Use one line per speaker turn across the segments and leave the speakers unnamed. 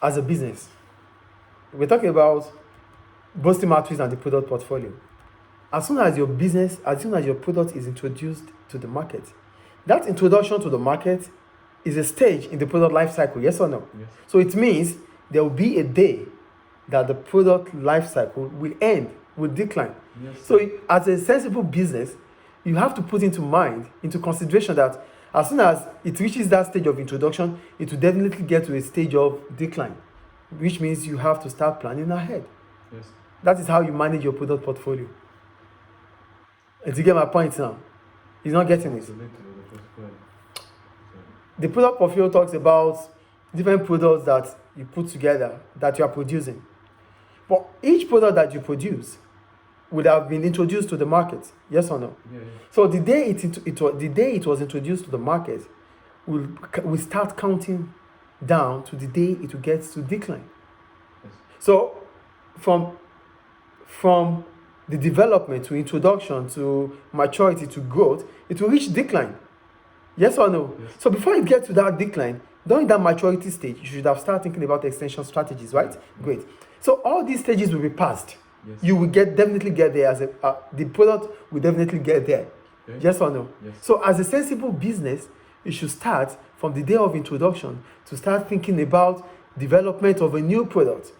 as a business, we're talking about boosting matrix and the product portfolio. As soon as your product is introduced to the market, that introduction to the market is a stage in the product life cycle, yes or no?
Yes.
So it means there will be a day that the product life cycle will end, will decline.
Yes.
So as a sensible business, you have to put into consideration that as soon as it reaches that stage of introduction, it will definitely get to a stage of decline, which means you have to start planning ahead.
Yes.
That is how you manage your product portfolio. Do you get my point now? He's not getting it. The product portfolio talks about different products that you put together, that you are producing. But each product that you produce would have been introduced to the market, yes or no?
Yeah.
So the day it was introduced to the market, we start counting down to the day it will get to decline.
Yes.
So from the development to introduction to maturity to growth, it will reach decline. Yes or no?
Yes.
So before it gets to that decline, during that maturity stage, you should have started thinking about extension strategies, right?
Mm-hmm.
Great. So all these stages will be passed.
Yes.
You will definitely get there the product will definitely get there.
Okay.
Yes or no?
Yes.
So as a sensible business, you should start from the day of introduction to start thinking about development of a new product.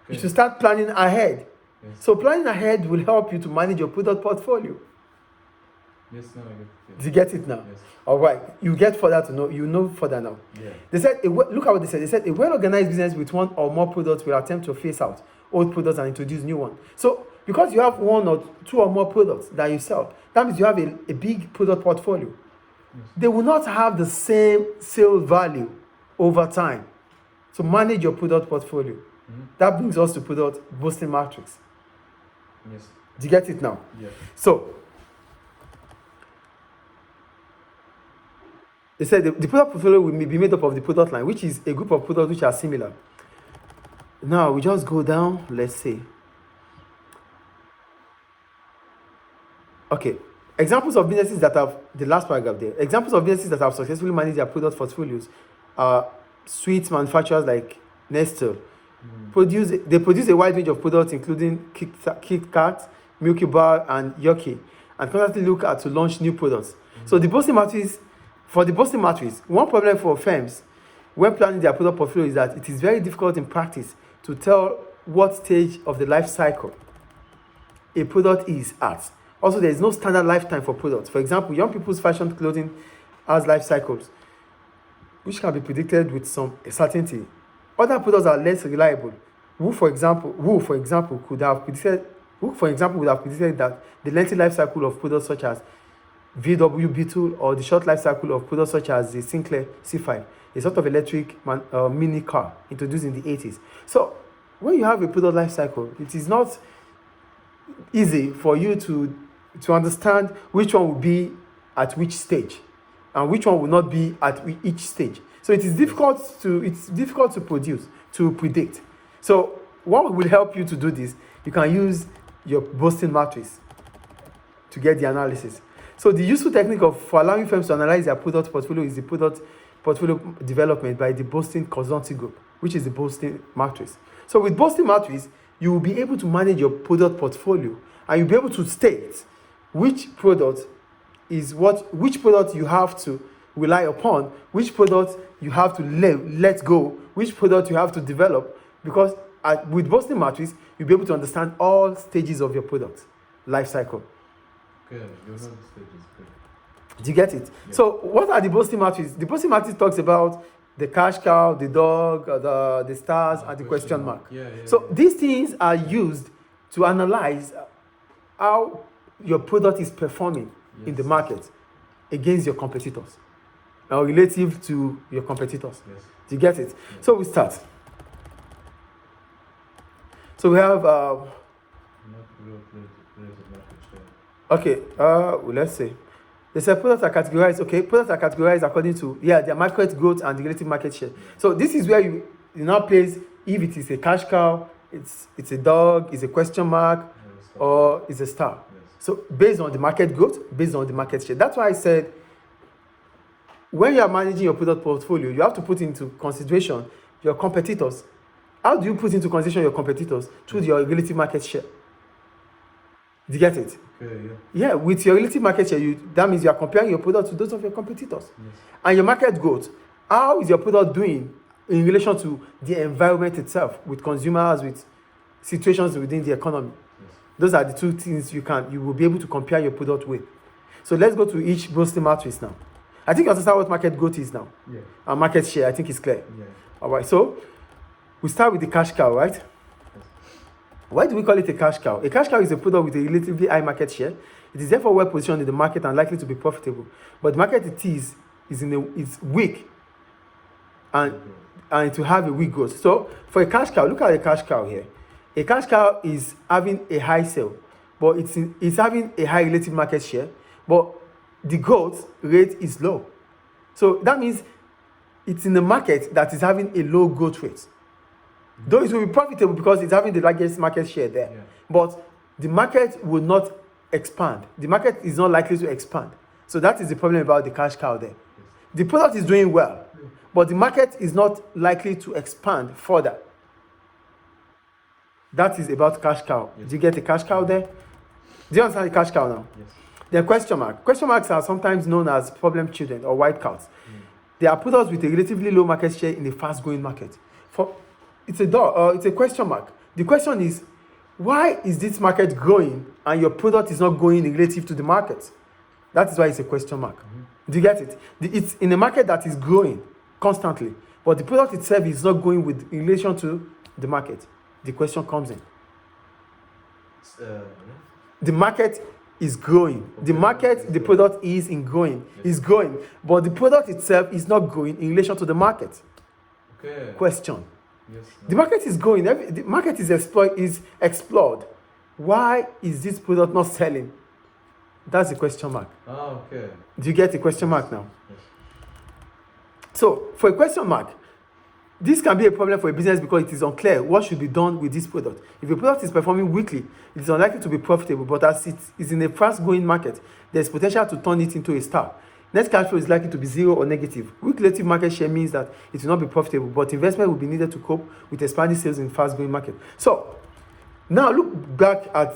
Okay.
You should start planning ahead.
Yes.
So planning ahead will help you to manage your product portfolio.
Yes, now I get it.
Do you get it now?
Yes.
All right. You get further to know. You know further now.
Yeah.
They said, look at what they said. They said a well-organized business with one or more products will attempt to phase out old products and introduce new ones. So because you have one or two or more products that you sell, that means you have a big product portfolio.
Yes.
They will not have the same sale value over time. So manage your product portfolio.
Mm-hmm.
That brings us to product boosting matrix.
Yes.
Do you get it now?
Yeah.
So they said the product portfolio will be made up of the product line, which is a group of products which are similar. Now we just go down, let's say. Okay. Examples of businesses that have, the last paragraph there, examples of businesses that have successfully managed their product portfolios are sweets manufacturers like Nestle. They produce a wide range of products including Kit Kat, Milky Bar, and Yoki, and constantly look to launch new products. So the boosting matrix, one problem for firms when planning their product portfolio is that it is very difficult in practice to tell what stage of the life cycle a product is at. Also, there is no standard lifetime for products. For example, young people's fashion clothing has life cycles, which can be predicted with some certainty. Other products are less reliable. Who, for example, would have predicted that the lengthy life cycle of products such as VW Beetle or the short life cycle of products such as the Sinclair C5, a sort of electric mini car introduced in the 80s. So, when you have a product life cycle, it is not easy for you to understand which one will be at which stage and which one will not be at each stage. So it's difficult to predict. So what will help you to do this? You can use your boosting matrix to get the analysis. So the useful technique for allowing firms to analyze their product portfolio is the product portfolio development by the Boston Consulting Group, which is the boosting matrix. So with boosting matrix, you will be able to manage your product portfolio and you'll be able to state which product you have to rely upon, which product you have to let go, which product you have to develop, because with boosting matrix, you'll be able to understand all stages of your product life cycle.
Okay, you know the stages.
Do you get it? Yeah. So what are the boosting matrix? The boosting matrix talks about the cash cow, the dog, the stars, and the question mark. So these things are used to analyze how your product is performing in the market against your competitors, or relative to your competitors.
Yes.
Do you get it? Yes. So we start. So we have okay, let's say they say products are categorized. Okay, products are categorized according to their market growth and the relative market share. So this is where you now place if it is a cash cow, it's a dog, it's a question mark, or it's a star.
Yes.
So based on the market growth, based on the market share. That's why I said when you are managing your product portfolio, you have to put into consideration your competitors. How do you put into consideration your competitors? Through your relative market share. Do you get it?
Okay, yeah.
Yeah, with your relative market share, that means you are comparing your product to those of your competitors.
Yes.
And your market growth, how is your product doing in relation to the environment itself, with consumers, with situations within the economy?
Yes.
Those are the two things you will be able to compare your product with. So let's go to each Bronsted matrix now. I think you understand what market growth is now.
Yeah.
And market share, I think is clear.
Yeah.
All right, so we start with the cash cow, right?
Yes.
Why do we call it a cash cow? A cash cow is a product with a relatively high market share. It is therefore well positioned in the market and likely to be profitable. But the market it is weak, and it will have a weak growth. So for a cash cow, look at a cash cow here. A cash cow is having a high sale, but it's having a high relative market share, but the growth rate is low. So that means it's in the market that is having a low growth rate. Though it will be profitable because it's having the largest market share there.
Yeah.
But the market will not expand. The market is not likely to expand. So that is the problem about the cash cow there.
Yes.
The product is doing well, but the market is not likely to expand further. That is about cash cow.
Yes.
Do you get the cash cow there? Do you understand the cash cow now?
Yes.
Then question mark. Question marks are sometimes known as problem children or white cows. They are products with a relatively low market share in a fast-growing market. It's a question mark. The question is, why is this market growing and your product is not growing relative to the market? That is why it's a question mark. Do you get it? It's in a market that is growing constantly, but the product itself is not going in relation to the market. The question comes in. The market is growing. The market, the product is growing. Is growing, but the product itself is not growing in relation to the market.
Okay.
Question.
Yes.
The market is growing. The market is explored. Why is this product not selling? That's the question mark.
Okay.
Do you get the question mark now?
Yes.
So for a question mark, this can be a problem for a business because it is unclear what should be done with this product. If a product is performing weakly, it is unlikely to be profitable, but as it is in a fast-growing market, there is potential to turn it into a star. Net cash flow is likely to be zero or negative. Weak relative market share means that it will not be profitable, but investment will be needed to cope with expanding sales in fast-growing market. So now look back at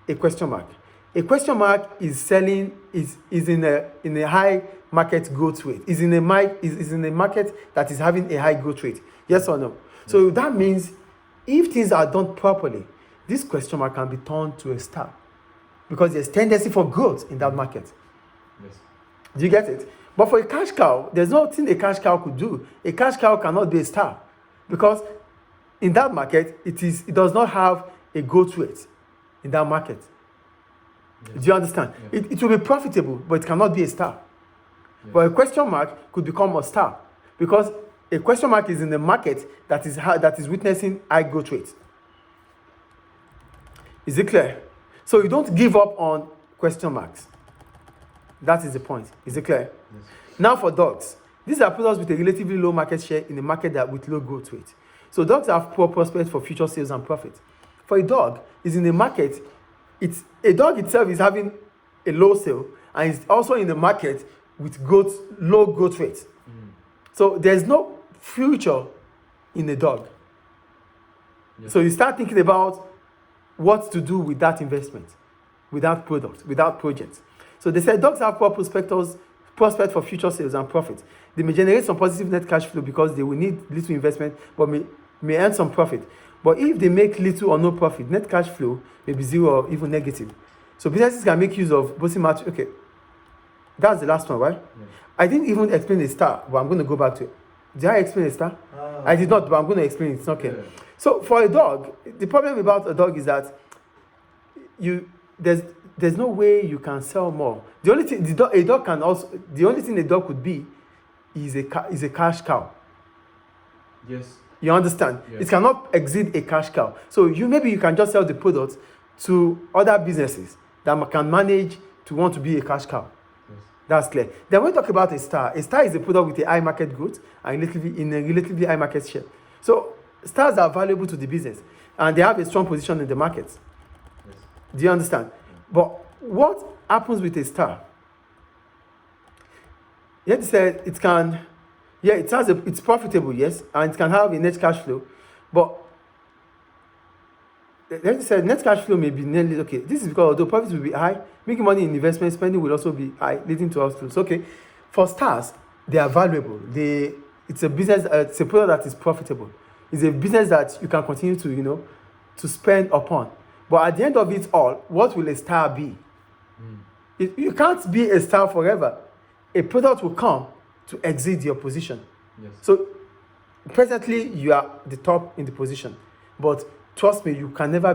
a question mark. A question mark is in a high market growth rate. Is in a market that is having a high growth rate. Yes or no? Yes. So that means if things are done properly, this question mark can be turned to a star because there's tendency for growth in that market.
Yes.
Do you get it? But for a cash cow, there's nothing a cash cow could do. A cash cow cannot be a star because in that market, it does not have a growth rate in that market. Yes. Do you understand? Yes. It will be profitable, but it cannot be a star. Yes. But a question mark could become a star because a question mark is in the market that is witnessing high growth rate. Is it clear? So you don't give up on question marks. That is the point. Is it clear? Yes. Now for dogs. These are products with a relatively low market share in a market with low growth rate. So dogs have poor prospects for future sales and profit. For a dog, is in a market, a dog itself is having a low sale and is also in the market with low growth rate. So there's no future in a dog. Yes. So you start thinking about what to do with that investment, with that product, with that project. So they said dogs have poor prospect for future sales and profit. They may generate some positive net cash flow because they will need little investment, but may earn some profit. But if they make little or no profit, net cash flow may be zero or even negative. So businesses can make use of both match. Okay, that's the last one, right? Yeah. I didn't even explain a star, but I'm going to go back to it. Did I explain a star? I did not, but I'm going to explain it. It's okay. Yeah. So for a dog, the problem about a dog is that there's no way you can sell more. The only thing the only thing a dog could be is a cash cow.
Yes.
You understand? Yes. It cannot exceed a cash cow. So maybe you can just sell the product to other businesses that can manage to want to be a cash cow. Yes. That's clear. Then when we talk about a star is a product with a high market growth and in a relatively high market share. So stars are valuable to the business and they have a strong position in the market. Yes. Do you understand? But what happens with a star? You have to say Yeah, it's profitable, yes, and it can have a net cash flow, but let me say net cash flow may be nearly okay. This is because although profits will be high, making money in investment spending will also be high, leading to outflows. Okay, for stars, they are valuable. It's a business. It's a product that is profitable. It's a business that you can continue to to spend upon. But at the end of it all, what will a star be? You can't be a star forever. A product will come to exceed your position.
Yes.
So presently you are the top in the position, but trust me, you can never